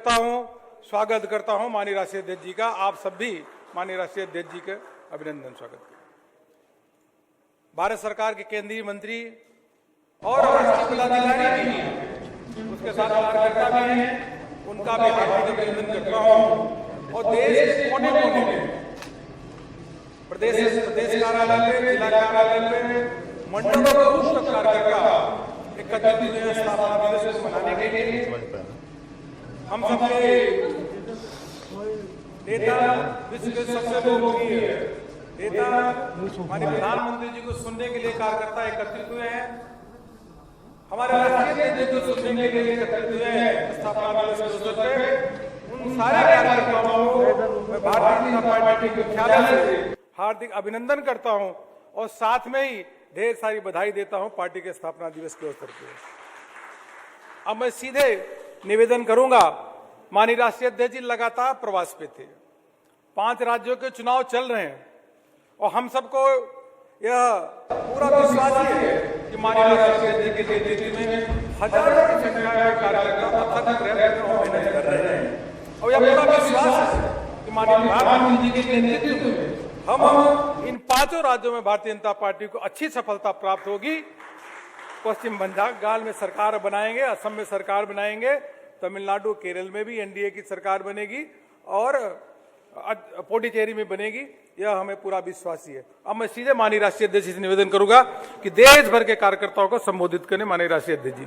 करता हूं, स्वागत करता हूं माननीय राष्ट्रीय अध्यक्ष जी का। आप सब भी माननीय राष्ट्रीय अध्यक्ष जी का अभिनंदन स्वागत करें। भारत सरकार के केंद्रीय मंत्री और राष्ट्रीय पदाधिकारी भी हैं, उसके साथ कार्यकर्ता भी हैं, उनका भी हार्दिक अभिनंदन करता हूं। और देश के कोने कोने में प्रदेश कार्यालय पे, जिला कार्यालय पे, मंडलों को बूथ तक कार्यकर्ता एकत्रित हुए हैं स्थापना दिवस को मनाने के लिए। हम सबके नेता, विश्व के सबसे लोकप्रिय नेता माननीय प्रधानमंत्री जी को सुनने के लिए कार्यकर्ता एकत्रित हुए हैं। हमारे राष्ट्रीय अध्यक्ष को सुनने के लिए एकत्रित हुए हैं स्थापना दिवस के अवसर पे। उन सारे कार्यकर्ताओं को मैं भारतीय जनता पार्टी के मुख्यालय से हार्दिक अभिनंदन करता हूं और साथ में ही ढेर सारी बधाई देता हूं पार्टी के स्थापना दिवस के अवसर पे। अब मैं सीधे निवेदन करूंगा। माननीय राष्ट्रीय अध्यक्ष जी लगातार प्रवास पे थे, 5 राज्यों के चुनाव चल रहे हैं और हम सबको यह पूरा विश्वास है कि माननीय राष्ट्रीय अध्यक्ष के नेतृत्व में हजारों की संख्या में कार्यकर्ता अथक प्रयत्न और मेहनत कर रहे हैं। और यह पूरा विश्वास है कि माननीय प्रधानमंत्री जी के नेतृत्व में हम इन 5 राज्यों में भारतीय जनता पार्टी को अच्छी सफलता प्राप्त होगी। पश्चिम बंगाल में सरकार बनाएंगे, असम में सरकार बनाएंगे, तमिलनाडु केरल में भी एनडीए की सरकार बनेगी और पुडुचेरी में बनेगी, यह हमें पूरा विश्वास है। अब मैं सीधे माननीय राष्ट्रीय अध्यक्ष से निवेदन करूंगा कि देश भर के कार्यकर्ताओं को संबोधित करें। माननीय राष्ट्रीय अध्यक्ष जी।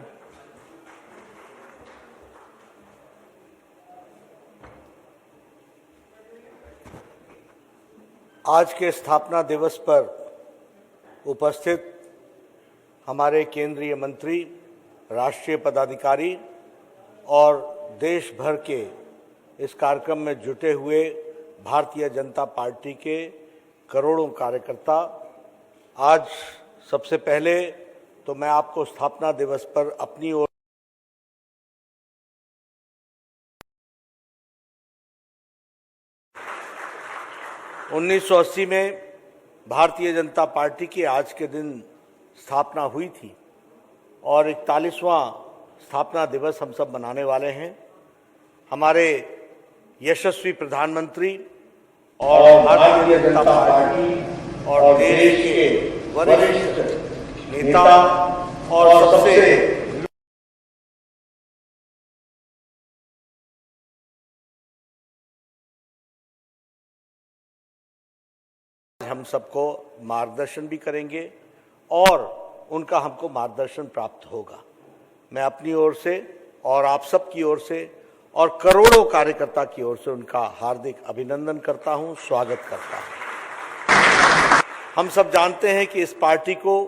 आज के स्थापना दिवस पर उपस्थित हमारे केंद्रीय मंत्री, राष्ट्रीय पदाधिकारी और देश भर के इस कार्यक्रम में जुटे हुए भारतीय जनता पार्टी के करोड़ों कार्यकर्ता, आज सबसे पहले तो मैं आपको स्थापना दिवस पर अपनी ओर 1980 में भारतीय जनता पार्टी की आज के दिन स्थापना हुई थी और 41वां स्थापना दिवस हम सब मनाने वाले हैं। हमारे यशस्वी प्रधानमंत्री और भारतीय जनता पार्टी और देश के वरिष्ठ नेता और सबसे हम सबको मार्गदर्शन भी करेंगे और उनका हमको मार्गदर्शन प्राप्त होगा। मैं अपनी ओर से और आप सब की ओर से और करोड़ों कार्यकर्ता की ओर से उनका हार्दिक अभिनंदन करता हूं, स्वागत करता हूं। हम सब जानते हैं कि इस पार्टी को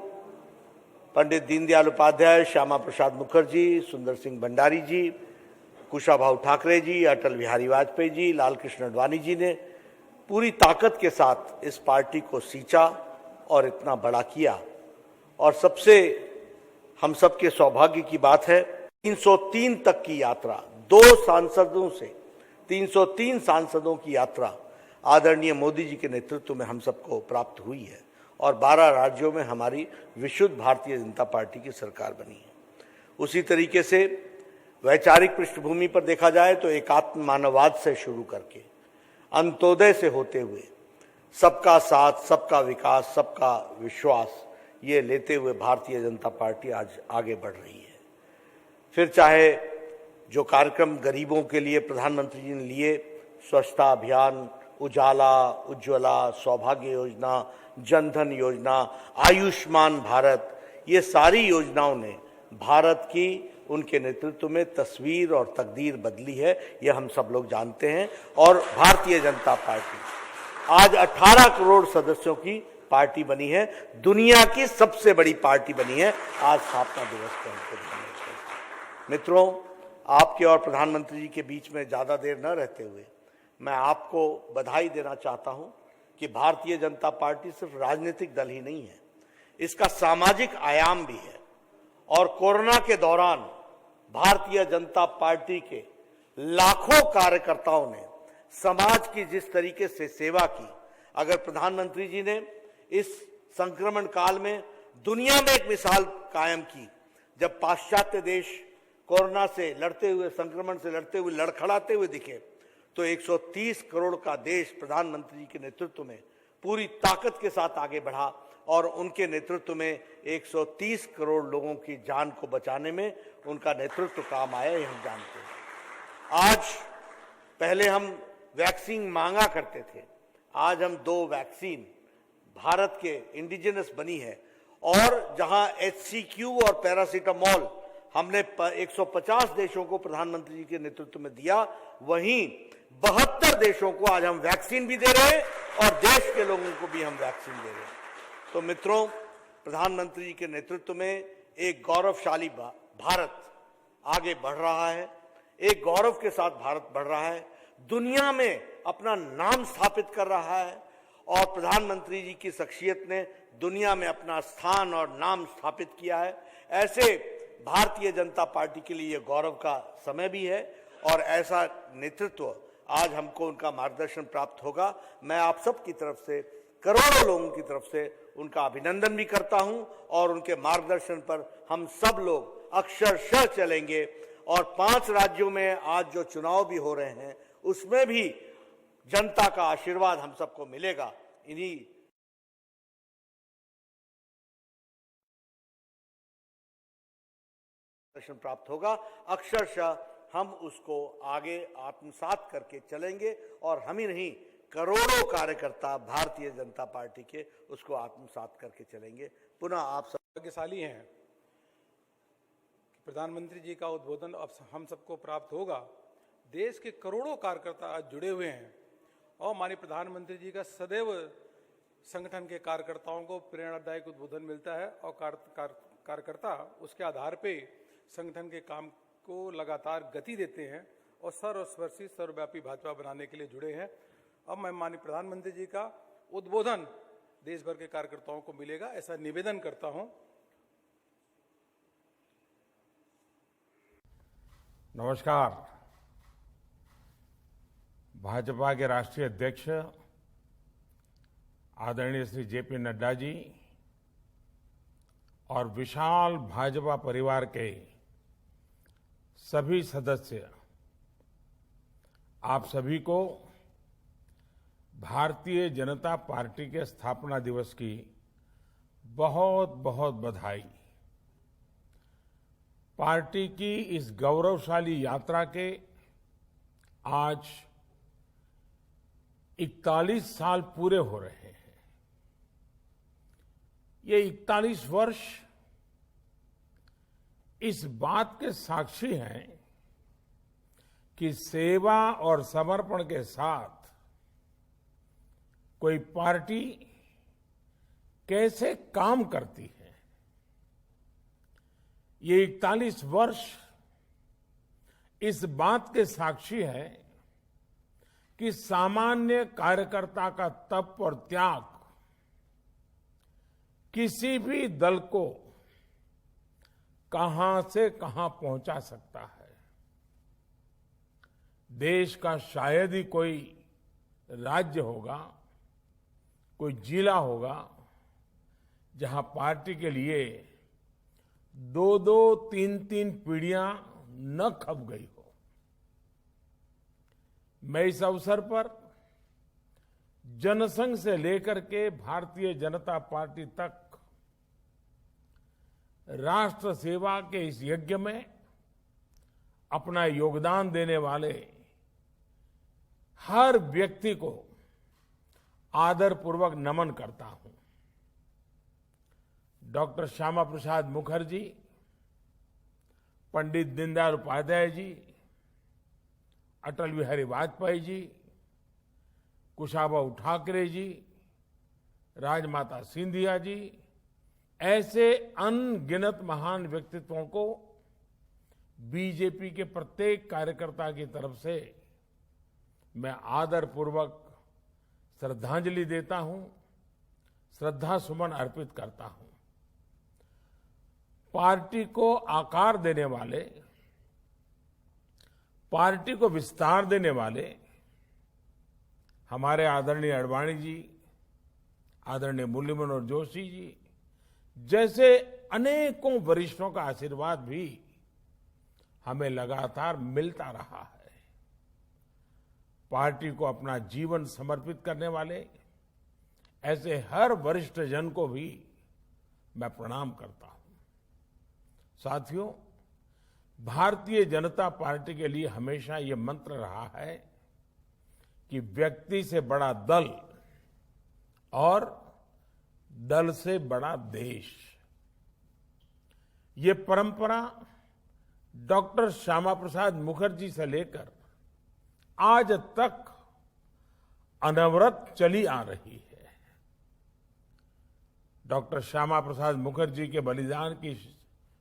पंडित दीनदयाल उपाध्याय, श्यामा प्रसाद मुखर्जी, सुंदर सिंह भंडारी जी, कुशाभाऊ ठाकरे जी, अटल बिहारी वाजपेयी जी, लाल कृष्ण आडवाणी जी ने पूरी ताकत के साथ इस पार्टी को सींचा और इतना बड़ा किया। और सबसे हम सबके सौभाग्य की बात है 303 तक की यात्रा, 2 सांसदों से 303 सांसदों की यात्रा आदरणीय मोदी जी के नेतृत्व में हम सबको प्राप्त हुई है और 12 राज्यों में हमारी विशुद्ध भारतीय जनता पार्टी की सरकार बनी है। उसी तरीके से वैचारिक पृष्ठभूमि पर देखा जाए तो एकात्म मानववाद से शुरू करके अंत्योदय से होते हुए सबका साथ, सबका विकास, सबका विश्वास, ये लेते हुए भारतीय जनता पार्टी आज आगे बढ़ रही है। फिर चाहे जो कार्यक्रम गरीबों के लिए प्रधानमंत्री जी ने लिए, स्वच्छता अभियान, उजाला, उज्ज्वला, सौभाग्य योजना, जनधन योजना, आयुष्मान भारत, ये सारी योजनाओं ने भारत की उनके नेतृत्व में तस्वीर और तकदीर बदली है, यह हम सब लोग जानते हैं। और भारतीय जनता पार्टी आज 18 करोड़ सदस्यों की पार्टी बनी है, दुनिया की सबसे बड़ी पार्टी बनी है आज स्थापना दिवस पर। मित्रों, आपके और प्रधानमंत्री जी के बीच में ज्यादा देर न रहते हुए मैं आपको बधाई देना चाहता हूं कि भारतीय जनता पार्टी सिर्फ राजनीतिक दल ही नहीं है, इसका सामाजिक आयाम भी है। और कोरोना के दौरान भारतीय जनता पार्टी के लाखों कार्यकर्ताओं ने समाज की जिस तरीके से सेवा की, अगर प्रधानमंत्री जी ने इस संक्रमण काल में दुनिया में एक मिसाल कायम की, जब पाश्चात्य देश कोरोना से लड़ते हुए, संक्रमण से लड़ते हुए, लड़खड़ाते हुए दिखे, तो 130 करोड़ का देश प्रधानमंत्री जी के नेतृत्व में पूरी ताकत के साथ आगे बढ़ा और उनके नेतृत्व में 130 करोड़ लोगों की जान को बचाने में उनका नेतृत्व काम आया, ये हम जानते हैं। आज पहले हम वैक्सीन मांगा करते थे, आज हम 2 वैक्सीन भारत के इंडिजिनस बनी है और जहां HCQ और पैरासीटामोल हमने 150 देशों को प्रधानमंत्री जी के नेतृत्व में दिया, वहीं 72 देशों को आज हम वैक्सीन भी दे रहे हैं और देश के लोगों को भी हम वैक्सीन दे रहे हैं। तो मित्रों, प्रधानमंत्री जी के नेतृत्व में एक गौरवशाली भारत आगे बढ़ रहा है, एक गौरव के साथ भारत बढ़ रहा है, दुनिया में अपना नाम स्थापित कर रहा है और प्रधानमंत्री जी की शख्सियत ने दुनिया में अपना स्थान और नाम स्थापित किया है। ऐसे भारतीय जनता पार्टी के लिए गौरव का समय भी है और ऐसा नेतृत्व आज हमको उनका मार्गदर्शन प्राप्त होगा। मैं आप सब की तरफ से, करोड़ों लोगों की तरफ से उनका अभिनंदन भी करता हूं और उनके मार्गदर्शन पर हम सब लोग अक्षरशः चलेंगे और 5 राज्यों में आज जो चुनाव भी हो रहे हैं उसमें भी जनता का आशीर्वाद हम सबको मिलेगा। इन्हीं दर्शन प्राप्त होगा, अक्षरशः हम उसको आगे आत्मसात करके चलेंगे और हम ही नहीं, करोड़ों कार्यकर्ता भारतीय जनता पार्टी के उसको आत्मसात करके चलेंगे। पुनः आप सब भाग्यशाली हैं कि प्रधानमंत्री जी का उद्बोधन अब हम सबको प्राप्त होगा। देश के करोड़ों कार्यकर्ता आज जुड़े हुए हैं और माननीय प्रधानमंत्री जी का सदैव संगठन के कार्यकर्ताओं को प्रेरणादायक उद्बोधन मिलता है और कार्यकर्ता उसके आधार पे संगठन के काम को लगातार गति देते हैं और सर्वस्पर्शी सर्वव्यापी भाजपा बनाने के लिए जुड़े हैं। अब मैं माननीय प्रधानमंत्री जी का उद्बोधन देश भर के कार्यकर्ताओं को मिलेगा, ऐसा निवेदन करता हूं। नमस्कार। भाजपा के राष्ट्रीय अध्यक्ष आदरणीय श्री जेपी नड्डा जी और विशाल भाजपा परिवार के सभी सदस्य, आप सभी को भारतीय जनता पार्टी के स्थापना दिवस की बहुत बहुत बधाई। पार्टी की इस गौरवशाली यात्रा के आज 41 साल पूरे हो रहे हैं। ये 41 वर्ष इस बात के साक्षी हैं कि सेवा और समर्पण के साथ कोई पार्टी कैसे काम करती है। ये 41 वर्ष इस बात के साक्षी है कि सामान्य कार्यकर्ता का तप और त्याग किसी भी दल को कहां से कहां पहुंचा सकता है। देश का शायद ही कोई राज्य होगा, कोई जिला होगा जहां पार्टी के लिए 2-2, 3-3 पीढ़ियां न खप गई हो। मैं इस अवसर पर जनसंघ से लेकर के भारतीय जनता पार्टी तक राष्ट्र सेवा के इस यज्ञ में अपना योगदान देने वाले हर व्यक्ति को आदरपूर्वक नमन करता हूं। डॉक्टर श्यामा प्रसाद मुखर्जी, पंडित दीनदयाल उपाध्याय जी, अटल बिहारी वाजपेयी जी, कुशाभाऊ ठाकरे जी, राजमाता सिंधिया जी, ऐसे अनगिनत महान व्यक्तित्वों को बीजेपी के प्रत्येक कार्यकर्ता की तरफ से मैं आदरपूर्वक श्रद्धांजलि देता हूं, श्रद्धा सुमन अर्पित करता हूं। पार्टी को आकार देने वाले, पार्टी को विस्तार देने वाले हमारे आदरणीय अडवाणी जी, आदरणीय मुरली मनोहर जोशी जी जैसे अनेकों वरिष्ठों का आशीर्वाद भी हमें लगातार मिलता रहा है। पार्टी को अपना जीवन समर्पित करने वाले ऐसे हर वरिष्ठ जन को भी मैं प्रणाम करता हूं। साथियों, भारतीय जनता पार्टी के लिए हमेशा ये मंत्र रहा है कि व्यक्ति से बड़ा दल और दल से बड़ा देश। ये परंपरा डॉक्टर श्यामा प्रसाद मुखर्जी से लेकर आज तक अनवरत चली आ रही है। डॉक्टर श्यामा प्रसाद मुखर्जी के बलिदान की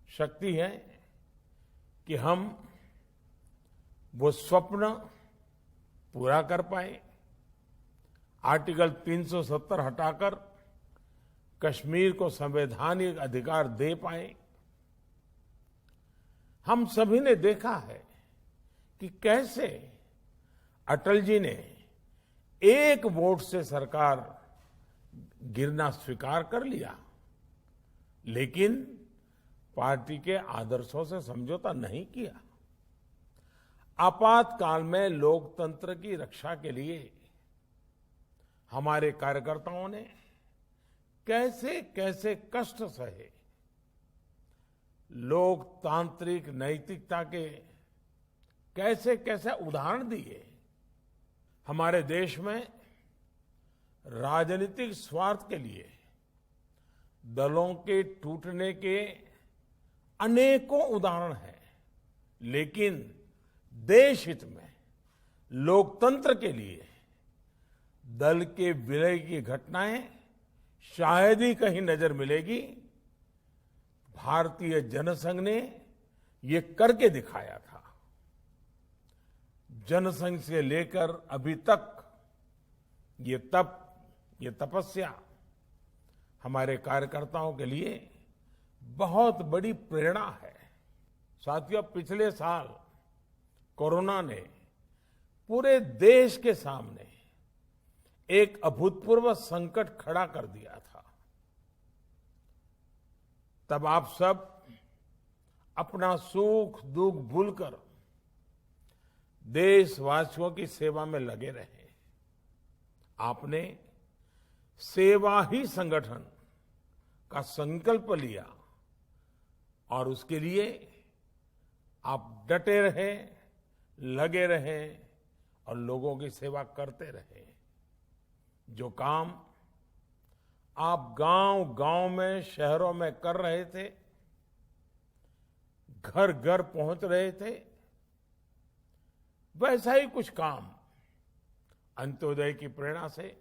शक्ति है कि हम वो स्वप्न पूरा कर पाए। आर्टिकल 370 हटाकर कश्मीर को संवैधानिक अधिकार दे पाए। हम सभी ने देखा है कि कैसे अटल जी ने एक वोट से सरकार गिरना स्वीकार कर लिया, लेकिन पार्टी के आदर्शों से समझौता नहीं किया। आपातकाल में लोकतंत्र की रक्षा के लिए हमारे कार्यकर्ताओं ने कैसे कैसे कष्ट सहे। लोकतांत्रिक नैतिकता के कैसे कैसे उदाहरण दिए। हमारे देश में राजनीतिक स्वार्थ के लिए दलों के टूटने के अनेकों उदाहरण हैं, लेकिन देश हित में लोकतंत्र के लिए दल के विलय की घटनाएं शायद ही कहीं नजर मिलेगी। भारतीय जनसंघ ने ये करके दिखाया था। जनसंघ से लेकर अभी तक ये तपस्या हमारे कार्यकर्ताओं के लिए बहुत बड़ी प्रेरणा है। साथियों, पिछले साल कोरोना ने पूरे देश के सामने एक अभूतपूर्व संकट खड़ा कर दिया था। तब आप सब अपना सुख दुख भूलकर देशवासियों की सेवा में लगे रहे। आपने सेवा ही संगठन का संकल्प लिया और उसके लिए आप डटे रहे, लगे रहे और लोगों की सेवा करते रहे। जो काम आप गांव-गांव में, शहरों में कर रहे थे, घर घर पहुंच रहे थे, वैसा ही कुछ काम अंत्योदय की प्रेरणा से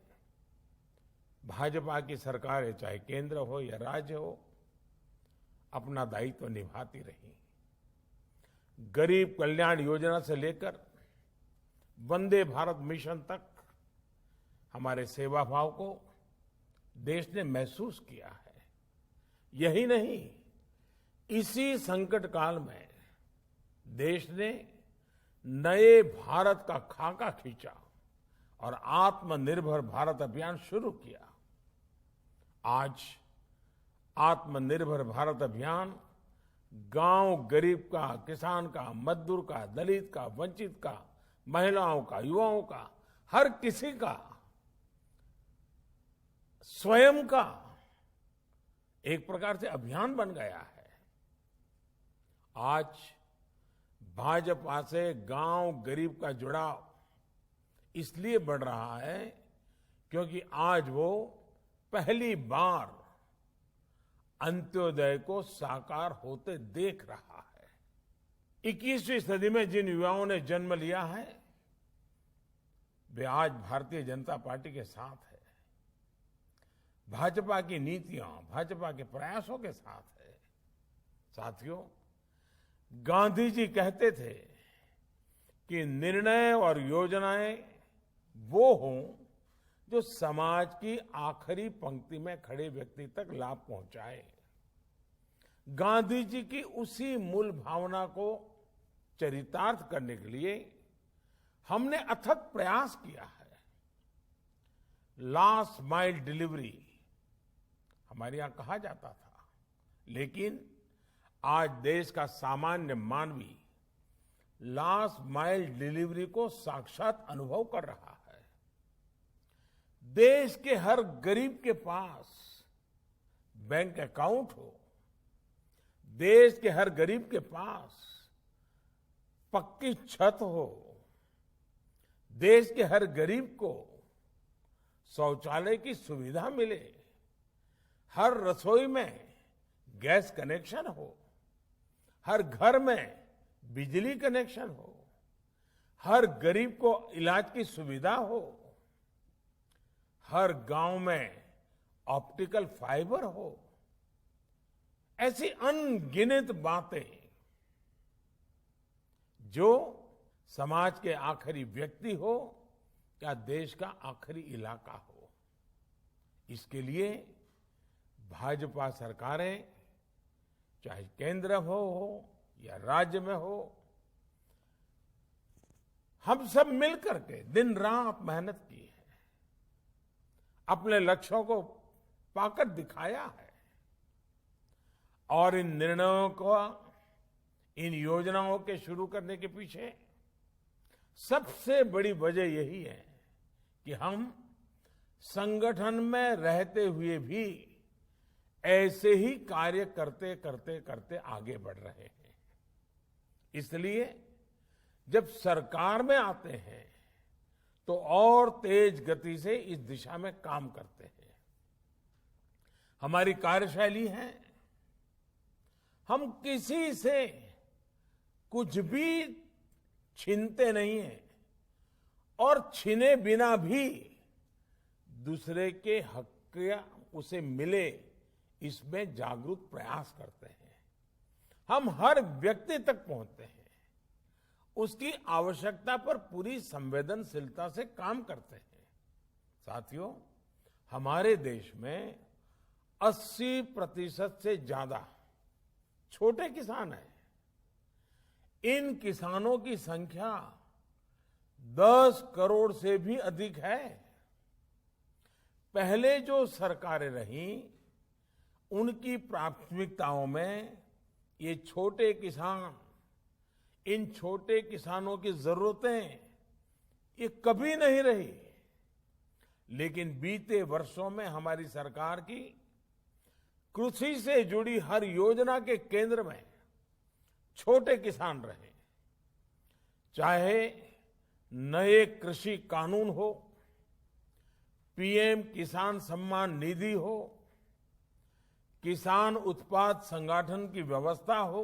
भाजपा की सरकारें, चाहे केंद्र हो या राज्य हो, अपना दायित्व निभाती रही। गरीब कल्याण योजना से लेकर वंदे भारत मिशन तक हमारे सेवा भाव को देश ने महसूस किया है। यही नहीं, इसी संकट काल में देश ने नए भारत का खाका खींचा और आत्मनिर्भर भारत अभियान शुरू किया। आज आत्मनिर्भर भारत अभियान गांव गरीब का, किसान का, मजदूर का, दलित का, वंचित का, महिलाओं का, युवाओं का, हर किसी का स्वयं का एक प्रकार से अभियान बन गया है। आज भाजपा से गांव गरीब का जुड़ाव इसलिए बढ़ रहा है क्योंकि आज वो पहली बार अंत्योदय को साकार होते देख रहा है। 21वीं सदी में जिन युवाओं ने जन्म लिया है, वे आज भारतीय जनता पार्टी के साथ है, भाजपा की नीतियां, भाजपा के प्रयासों के साथ है। साथियों, गांधी जी कहते थे कि निर्णय और योजनाएं वो हों जो समाज की आखिरी पंक्ति में खड़े व्यक्ति तक लाभ पहुंचाए। गांधी जी की उसी मूल भावना को चरितार्थ करने के लिए हमने अथक प्रयास किया है। लास्ट माइल डिलीवरी हमारे यहां कहा जाता था, लेकिन आज देश का सामान्य मानवी लास्ट माइल डिलीवरी को साक्षात अनुभव कर रहा है। देश के हर गरीब के पास बैंक अकाउंट हो, देश के हर गरीब के पास पक्की छत हो, देश के हर गरीब को शौचालय की सुविधा मिले, हर रसोई में गैस कनेक्शन हो, हर घर में बिजली कनेक्शन हो, हर गरीब को इलाज की सुविधा हो, हर गांव में ऑप्टिकल फाइबर हो। ऐसी अनगिनत बातें जो समाज के आखिरी व्यक्ति हो या देश का आखिरी इलाका हो, इसके लिए भाजपा सरकारें चाहे केंद्र हो या राज्य में हो, हम सब मिलकर के दिन रात मेहनत की है, अपने लक्ष्यों को पाकर दिखाया है। और इन निर्णयों को, इन योजनाओं के शुरू करने के पीछे सबसे बड़ी वजह यही है कि हम संगठन में रहते हुए भी ऐसे ही कार्य करते करते करते आगे बढ़ रहे हैं। इसलिए जब सरकार में आते हैं तो और तेज गति से इस दिशा में काम करते हैं। हमारी कार्यशैली है, हम किसी से कुछ भी छीनते नहीं हैं और छीने बिना भी दूसरे के हक या उसे मिले, इसमें जागरूक प्रयास करते हैं। हम हर व्यक्ति तक पहुंचते हैं, उसकी आवश्यकता पर पूरी संवेदनशीलता से काम करते हैं। साथियों, हमारे देश में 80% से ज्यादा छोटे किसान हैं। इन किसानों की संख्या 10 करोड़ से भी अधिक है। पहले जो सरकारें रहीं, उनकी प्राथमिकताओं में ये छोटे किसान, इन छोटे किसानों की जरूरतें ये कभी नहीं रही। लेकिन बीते वर्षों में हमारी सरकार की कृषि से जुड़ी हर योजना के केंद्र में छोटे किसान रहे। चाहे नए कृषि कानून हो, पीएम किसान सम्मान निधि हो, किसान उत्पाद संगठन की व्यवस्था हो,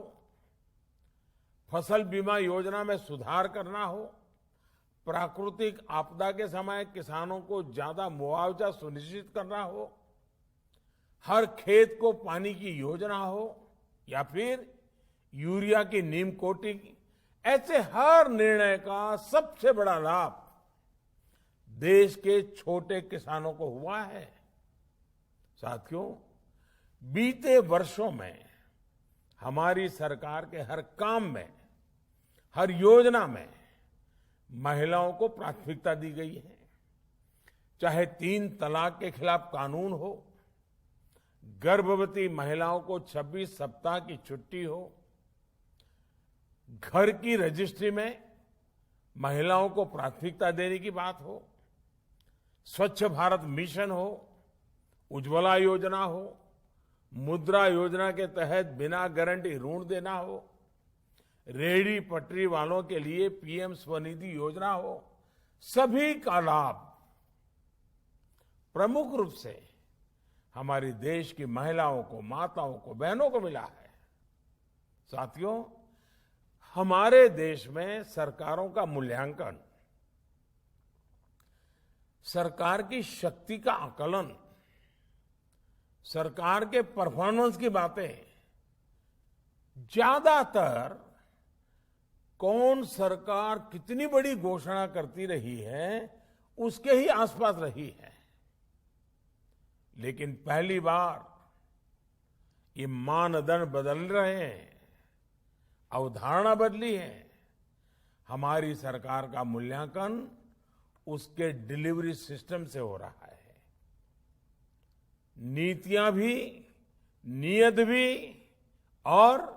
फसल बीमा योजना में सुधार करना हो, प्राकृतिक आपदा के समय किसानों को ज्यादा मुआवजा सुनिश्चित करना हो, हर खेत को पानी की योजना हो, या फिर यूरिया की नीम कोटिंग, ऐसे हर निर्णय का सबसे बड़ा लाभ देश के छोटे किसानों को हुआ है। साथियों, बीते वर्षों में हमारी सरकार के हर काम में, हर योजना में महिलाओं को प्राथमिकता दी गई है। चाहे 3 तलाक के खिलाफ कानून हो, गर्भवती महिलाओं को 26 सप्ताह की छुट्टी हो, घर की रजिस्ट्री में महिलाओं को प्राथमिकता देने की बात हो, स्वच्छ भारत मिशन हो, उज्ज्वला योजना हो, मुद्रा योजना के तहत बिना गारंटी ऋण देना हो, रेहड़ी पटरी वालों के लिए पीएम स्वनिधि योजना हो, सभी का लाभ प्रमुख रूप से हमारे देश की महिलाओं को, माताओं को, बहनों को मिला है। साथियों, हमारे देश में सरकारों का मूल्यांकन, सरकार की शक्ति का आकलन, सरकार के परफॉर्मेंस की बातें ज्यादातर कौन सरकार कितनी बड़ी घोषणा करती रही है उसके ही आसपास रही है। लेकिन पहली बार ये मानदंड बदल रहे हैं, अवधारणा बदली है। हमारी सरकार का मूल्यांकन उसके डिलीवरी सिस्टम से हो रहा है। नीतियां भी, नियत भी और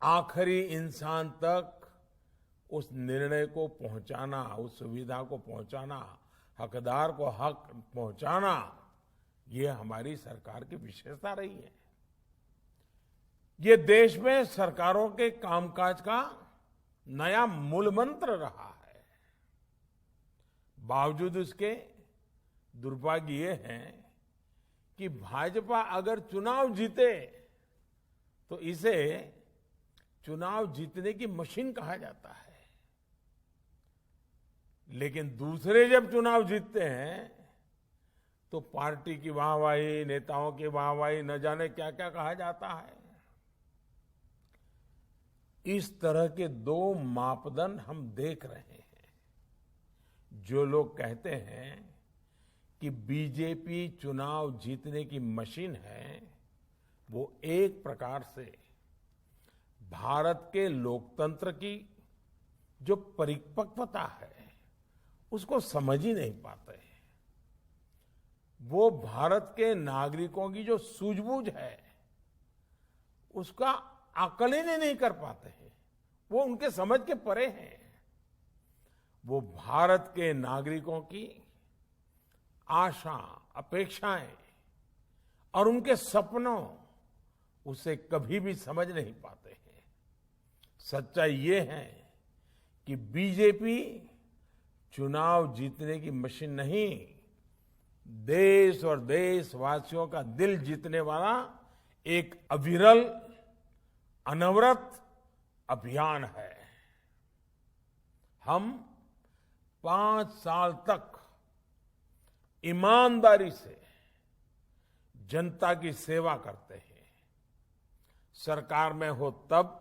आखिरी इंसान तक उस निर्णय को पहुंचाना, उस सुविधा को पहुंचाना, हकदार को हक पहुंचाना, ये हमारी सरकार की विशेषता रही है। ये देश में सरकारों के कामकाज का नया मूल मंत्र रहा है। बावजूद इसके दुर्भाग्य ये है कि भाजपा अगर चुनाव जीते तो इसे चुनाव जीतने की मशीन कहा जाता है, लेकिन दूसरे जब चुनाव जीतते हैं तो पार्टी की वाहवाही, नेताओं की वाहवाही, न जाने क्या क्या कहा जाता है। इस तरह के दो मापदंड हम देख रहे हैं। जो लोग कहते हैं कि बीजेपी चुनाव जीतने की मशीन है, वो एक प्रकार से भारत के लोकतंत्र की जो परिपक्वता है उसको समझ ही नहीं पाते। वो भारत के नागरिकों की जो सूझबूझ है उसका आकलन ही नहीं कर पाते हैं। वो उनके समझ के परे हैं। वो भारत के नागरिकों की आशा, अपेक्षाएं और उनके सपनों उसे कभी भी समझ नहीं पाते हैं। सच्चाई ये है कि बीजेपी चुनाव जीतने की मशीन नहीं, देश और देशवासियों का दिल जीतने वाला एक अविरल, अनवरत अभियान है। हम 5 साल तक ईमानदारी से जनता की सेवा करते हैं। सरकार में हो तब,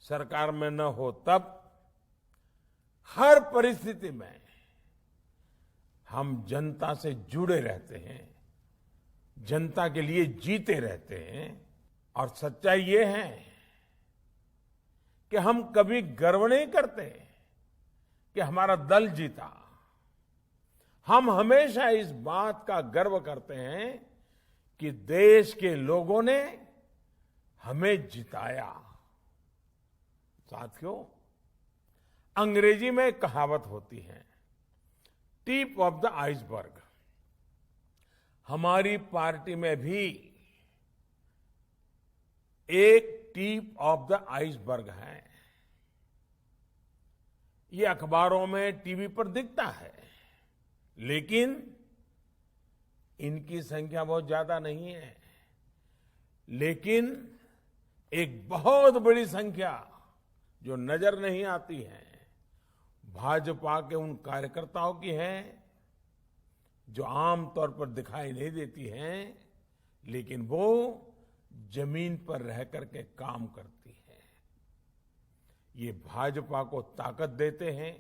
सरकार में न हो तब, हर परिस्थिति में हम जनता से जुड़े रहते हैं, जनता के लिए जीते रहते हैं। और सच्चाई ये है कि हम कभी गर्व नहीं करते कि हमारा दल जीता। हम हमेशा इस बात का गर्व करते हैं कि देश के लोगों ने हमें जिताया। साथियों, अंग्रेजी में एक कहावत होती है, टिप ऑफ द आइसबर्ग। हमारी पार्टी में भी एक टिप ऑफ द आइसबर्ग है। ये अखबारों में, टीवी पर दिखता है, लेकिन इनकी संख्या बहुत ज्यादा नहीं है। लेकिन एक बहुत बड़ी संख्या जो नजर नहीं आती है, भाजपा के उन कार्यकर्ताओं की है जो आमतौर पर दिखाई नहीं देती हैं, लेकिन वो जमीन पर रह करके काम करती है। ये भाजपा को ताकत देते हैं,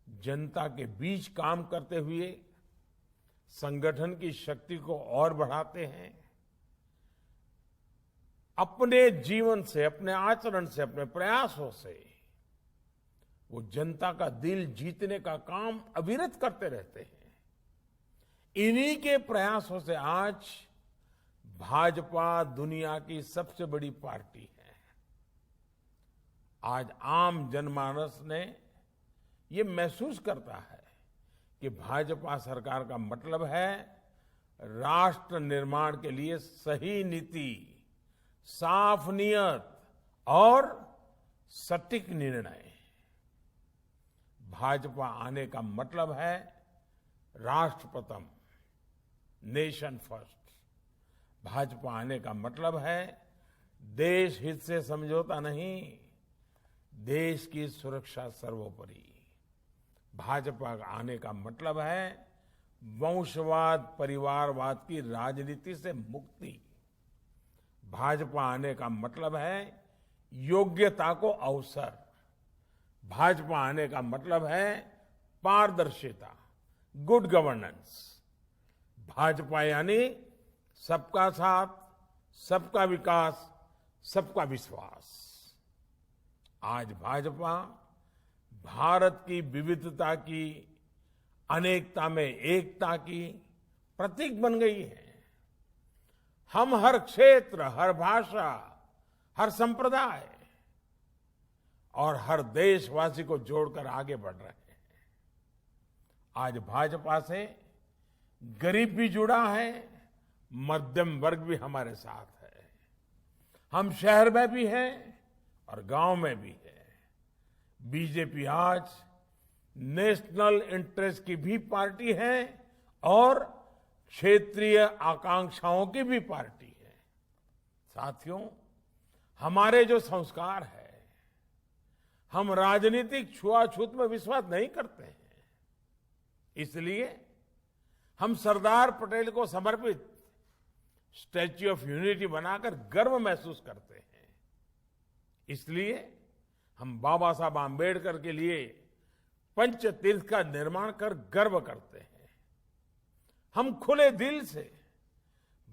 जनता के बीच काम करते हुए संगठन की शक्ति को और बढ़ाते हैं। अपने जीवन से, अपने आचरण से, अपने प्रयासों से वो जनता का दिल जीतने का काम अविरत करते रहते हैं। इन्हीं के प्रयासों से आज भाजपा दुनिया की सबसे बड़ी पार्टी है। आज आम जनमानस ने ये महसूस करता है कि भाजपा सरकार का मतलब है राष्ट्र निर्माण के लिए सही नीति, साफ नियत और सटीक निर्णय। भाजपा आने का मतलब है राष्ट्र प्रथम, नेशन फर्स्ट। भाजपा आने का मतलब है देश हित से समझौता नहीं, देश की सुरक्षा सर्वोपरि। भाजपा आने का मतलब है वंशवाद, परिवारवाद की राजनीति से मुक्ति। भाजपा आने का मतलब है योग्यता को अवसर। भाजपा आने का मतलब है पारदर्शिता, गुड गवर्नेंस। भाजपा यानी सबका साथ, सबका विकास, सबका विश्वास। आज भाजपा भारत की विविधता की, अनेकता में एकता की प्रतीक बन गई है। हम हर क्षेत्र, हर भाषा, हर संप्रदाय और हर देशवासी को जोड़कर आगे बढ़ रहे हैं। आज भाजपा से गरीब भी जुड़ा है, मध्यम वर्ग भी हमारे साथ है। हम शहर में भी हैं और गांव में भी है। बीजेपी आज नेशनल इंटरेस्ट की भी पार्टी है और क्षेत्रीय आकांक्षाओं की भी पार्टी है। साथियों, हमारे जो संस्कार है, हम राजनीतिक छुआछूत में विश्वास नहीं करते हैं। इसलिए हम सरदार पटेल को समर्पित स्टैच्यू ऑफ यूनिटी बनाकर गर्व महसूस करते हैं। इसलिए हम बाबा साहब आम्बेडकर के लिए पंच तीर्थ का निर्माण कर गर्व करते हैं। हम खुले दिल से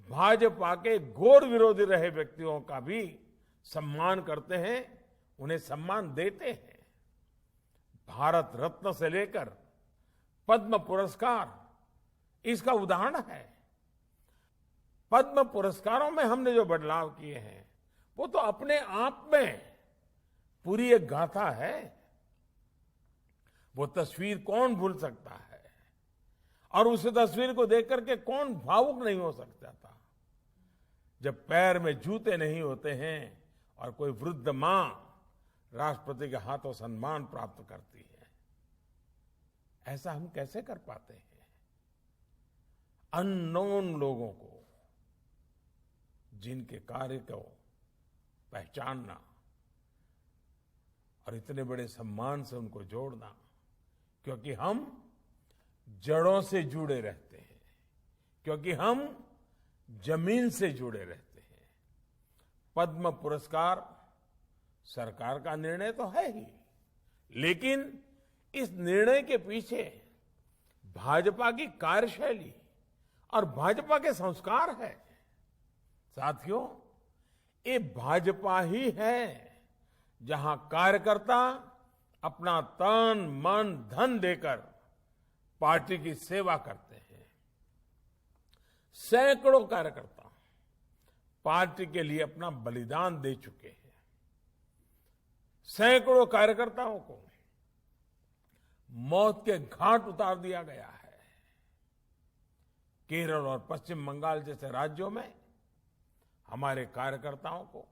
भाजपा के घोर विरोधी रहे व्यक्तियों का भी सम्मान करते हैं, उन्हें सम्मान देते हैं। भारत रत्न से लेकर पद्म पुरस्कार इसका उदाहरण है। पद्म पुरस्कारों में हमने जो बदलाव किए हैं वो तो अपने आप में पूरी एक गाथा है। वो तस्वीर कौन भूल सकता है और उस तस्वीर को देख करके कौन भावुक नहीं हो सकता था। जब पैर में जूते नहीं होते हैं और कोई वृद्ध मां राष्ट्रपति के हाथों सम्मान प्राप्त करती है, ऐसा हम कैसे कर पाते हैं। अननोन लोगों को, जिनके कार्य को पहचानना और इतने बड़े सम्मान से उनको जोड़ना, क्योंकि हम जड़ों से जुड़े रहते हैं, क्योंकि हम जमीन से जुड़े रहते हैं। पद्म पुरस्कार सरकार का निर्णय तो है ही, लेकिन इस निर्णय के पीछे भाजपा की कार्यशैली और भाजपा के संस्कार है। साथियों, ये भाजपा ही है जहां कार्यकर्ता अपना तन मन धन देकर पार्टी की सेवा करते हैं। सैकड़ों कार्यकर्ता पार्टी के लिए अपना बलिदान दे चुके हैं। सैकड़ों कार्यकर्ताओं को मौत के घाट उतार दिया गया है। केरल और पश्चिम बंगाल जैसे राज्यों में हमारे कार्यकर्ताओं को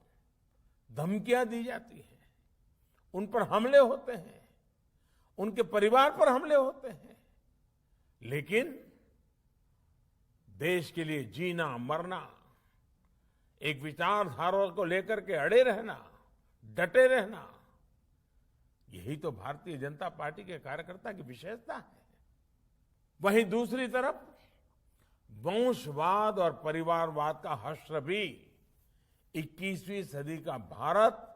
धमकियां दी जाती हैं, उन पर हमले होते हैं, उनके परिवार पर हमले होते हैं, लेकिन देश के लिए जीना मरना, एक विचारधारा को लेकर के अड़े रहना, डटे रहना, यही तो भारतीय जनता पार्टी के कार्यकर्ता की विशेषता है। वहीं दूसरी तरफ वंशवाद और परिवारवाद का हश्र भी 21वीं सदी का भारत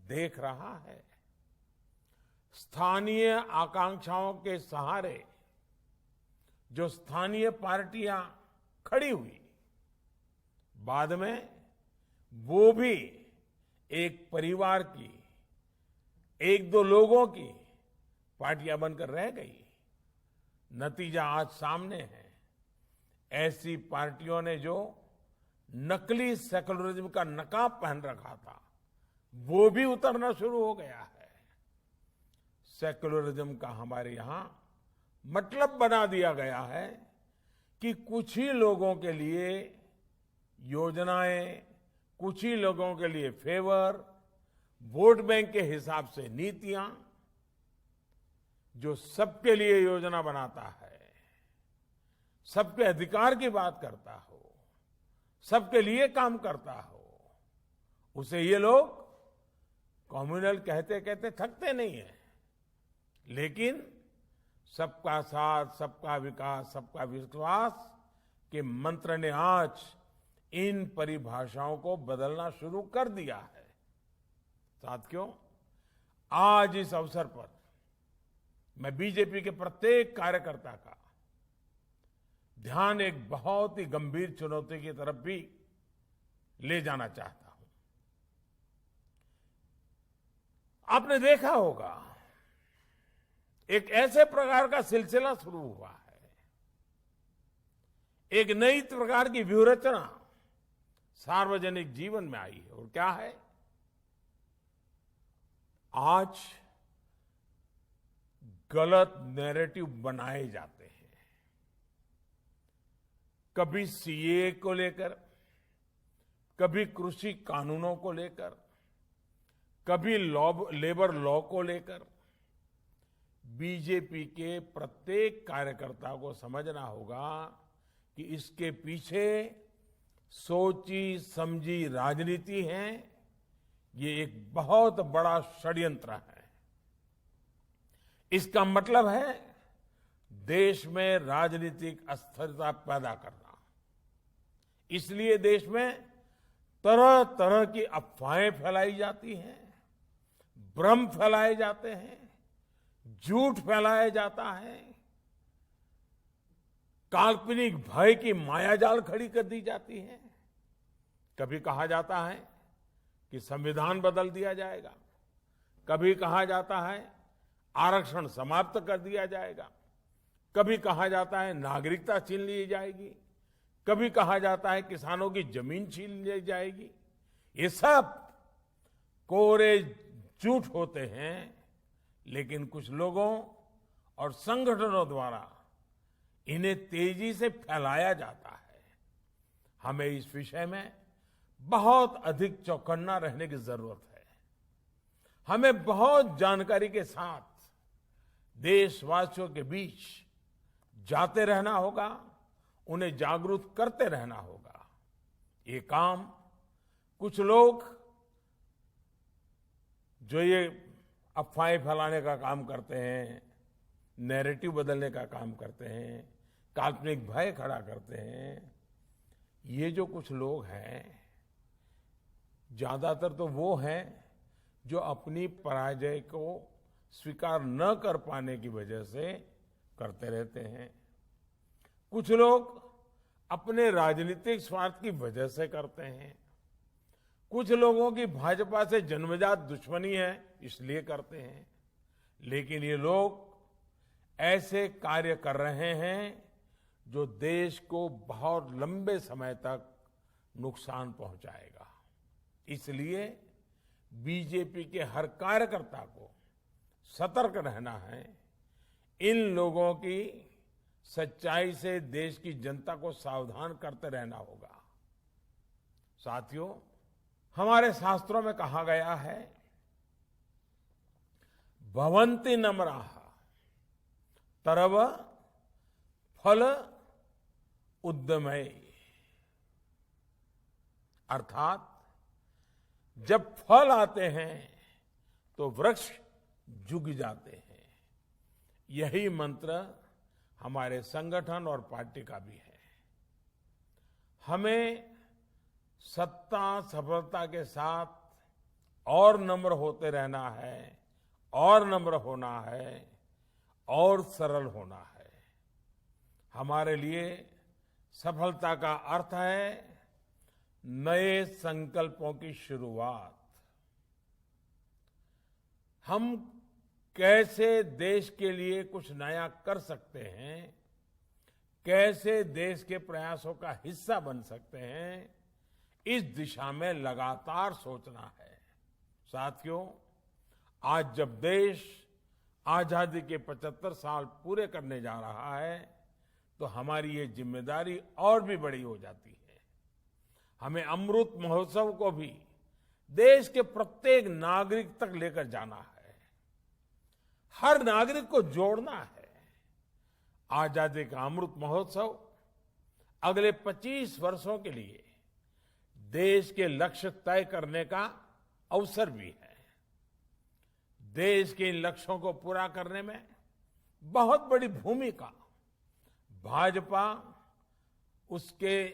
देख रहा है। स्थानीय आकांक्षाओं के सहारे जो स्थानीय पार्टियां खड़ी हुई, बाद में वो भी एक परिवार की, एक दो लोगों की पार्टियां बनकर रह गई। नतीजा आज सामने है। ऐसी पार्टियों ने जो नकली सेकुलरिज्म का नकाब पहन रखा था, वो भी उतरना शुरू हो गया है। सेकुलरिज्म का हमारे यहां मतलब बना दिया गया है कि कुछ ही लोगों के लिए योजनाएं, कुछ ही लोगों के लिए फेवर, वोट बैंक के हिसाब से नीतियां। जो सबके लिए योजना बनाता है, सबके अधिकार की बात करता हो, सबके लिए काम करता हो, उसे ये लोग कम्युनल कहते कहते थकते नहीं है। लेकिन सबका साथ, सबका विकास, सबका विश्वास के मंत्र ने आज इन परिभाषाओं को बदलना शुरू कर दिया है। साथियों, आज इस अवसर पर मैं बीजेपी के प्रत्येक कार्यकर्ता का ध्यान एक बहुत ही गंभीर चुनौती की तरफ भी ले जाना चाहता हूं। आपने देखा होगा, एक ऐसे प्रकार का सिलसिला शुरू हुआ है, एक नई प्रकार की व्यूहरचना सार्वजनिक जीवन में आई है। और क्या है? आज गलत नैरेटिव बनाए जाते हैं। कभी सीए को लेकर, कभी कृषि कानूनों को लेकर, कभी लेबर लॉ को लेकर। बीजेपी के प्रत्येक कार्यकर्ता को समझना होगा कि इसके पीछे सोची समझी राजनीति है। ये एक बहुत बड़ा षड्यंत्र है। इसका मतलब है देश में राजनीतिक अस्थिरता पैदा करना। इसलिए देश में तरह तरह की अफवाहें फैलाई जाती हैं, भ्रम फैलाए जाते हैं, झूठ फैलाया जाता है, काल्पनिक भय की मायाजाल खड़ी कर दी जाती है। कभी कहा जाता है कि संविधान बदल दिया जाएगा, कभी कहा जाता है आरक्षण समाप्त कर दिया जाएगा, कभी कहा जाता है नागरिकता छीन ली जाएगी, कभी कहा जाता है किसानों की जमीन छीन ली जाएगी। ये सब कोरे झूठ होते हैं, लेकिन कुछ लोगों और संगठनों द्वारा इन्हें तेजी से फैलाया जाता है। हमें इस विषय में बहुत अधिक चौकन्ना रहने की जरूरत है। हमें बहुत जानकारी के साथ देशवासियों के बीच जाते रहना होगा, उन्हें जागरूक करते रहना होगा। ये काम कुछ लोग जो ये अफवाहें फैलाने का काम करते हैं, नैरेटिव बदलने का काम करते हैं, काल्पनिक भय खड़ा करते हैं, ये जो कुछ लोग हैं ज्यादातर तो वो हैं जो अपनी पराजय को स्वीकार न कर पाने की वजह से करते रहते हैं। कुछ लोग अपने राजनीतिक स्वार्थ की वजह से करते हैं। कुछ लोगों की भाजपा से जन्मजात दुश्मनी है इसलिए करते हैं। लेकिन ये लोग ऐसे कार्य कर रहे हैं जो देश को बहुत लंबे समय तक नुकसान पहुंचाएगा। इसलिए बीजेपी के हर कार्यकर्ता को सतर्क रहना है। इन लोगों की सच्चाई से देश की जनता को सावधान करते रहना होगा। साथियों, हमारे शास्त्रों में कहा गया है, भवन्ति नम्राः तरव फल उद्यमय। अर्थात जब फल आते हैं तो वृक्ष झुक जाते हैं। यही मंत्र हमारे संगठन और पार्टी का भी है। हमें सत्ता सफलता के साथ और नम्र होते रहना है, और नम्र होना है, और सरल होना है। हमारे लिए सफलता का अर्थ है नए संकल्पों की शुरुआत। हम कैसे देश के लिए कुछ नया कर सकते हैं, कैसे देश के प्रयासों का हिस्सा बन सकते हैं, इस दिशा में लगातार सोचना है। साथियों, आज जब देश आजादी के 75 साल पूरे करने जा रहा है तो हमारी ये जिम्मेदारी और भी बड़ी हो जाती है। हमें अमृत महोत्सव को भी देश के प्रत्येक नागरिक तक लेकर जाना है, हर नागरिक को जोड़ना है। आजादी का अमृत महोत्सव अगले 25 वर्षों के लिए देश के लक्ष्य तय करने का अवसर भी है। देश के इन लक्ष्यों को पूरा करने में बहुत बड़ी भूमिका भाजपा, उसके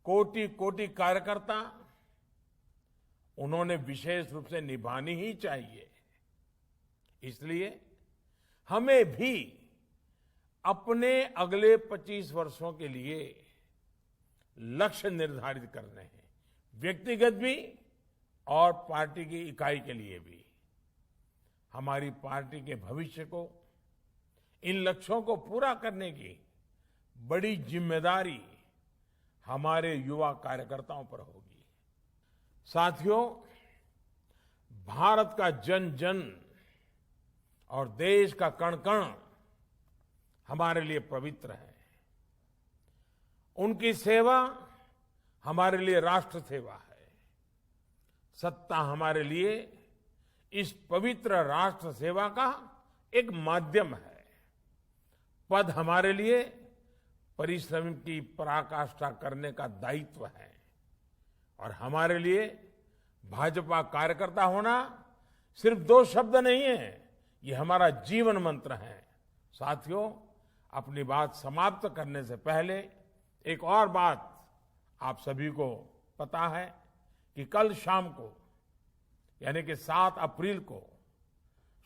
कोटि कोटि कार्यकर्ता, उन्होंने विशेष रूप से निभानी ही चाहिए। इसलिए हमें भी अपने अगले 25 वर्षों के लिए लक्ष्य निर्धारित करने हैं, व्यक्तिगत भी और पार्टी की इकाई के लिए भी। हमारी पार्टी के भविष्य को, इन लक्ष्यों को पूरा करने की बड़ी जिम्मेदारी हमारे युवा कार्यकर्ताओं पर होगी। साथियों, भारत का जन जन और देश का कण कण हमारे लिए पवित्र है। उनकी सेवा हमारे लिए राष्ट्र सेवा है। सत्ता हमारे लिए इस पवित्र राष्ट्र सेवा का एक माध्यम है। पद हमारे लिए परिश्रम की पराकाष्ठा करने का दायित्व है। और हमारे लिए भाजपा कार्यकर्ता होना सिर्फ 2 शब्द नहीं है, ये हमारा जीवन मंत्र है। साथियों, अपनी बात समाप्त करने से पहले एक और बात आप सभी को पता है कि कल शाम को यानी कि 7 अप्रैल को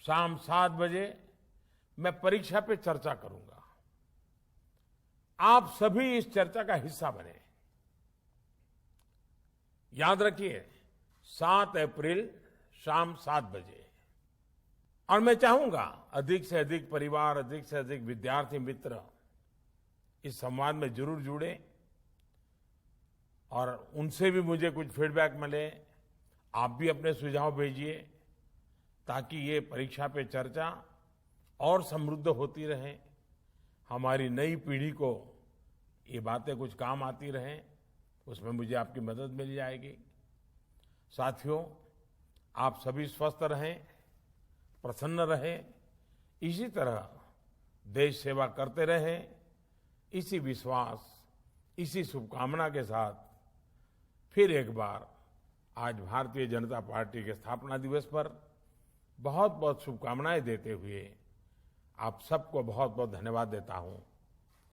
शाम 7 बजे मैं परीक्षा पे चर्चा करूंगा। आप सभी इस चर्चा का हिस्सा बने। याद रखिए, 7 अप्रैल शाम 7 बजे। और मैं चाहूंगा अधिक से अधिक परिवार, अधिक से अधिक विद्यार्थी मित्र इस संवाद में जरूर जुड़े और उनसे भी मुझे कुछ फीडबैक मिले। आप भी अपने सुझाव भेजिए ताकि ये परीक्षा पे चर्चा और समृद्ध होती रहे, हमारी नई पीढ़ी को ये बातें कुछ काम आती रहें, उसमें मुझे आपकी मदद मिल जाएगी। साथियों, आप सभी स्वस्थ रहें, प्रसन्न रहें, इसी तरह देश सेवा करते रहें, इसी विश्वास, इसी शुभकामना के साथ फिर एक बार आज भारतीय जनता पार्टी के स्थापना दिवस पर बहुत बहुत शुभकामनाएं देते हुए आप सबको बहुत बहुत धन्यवाद देता हूं।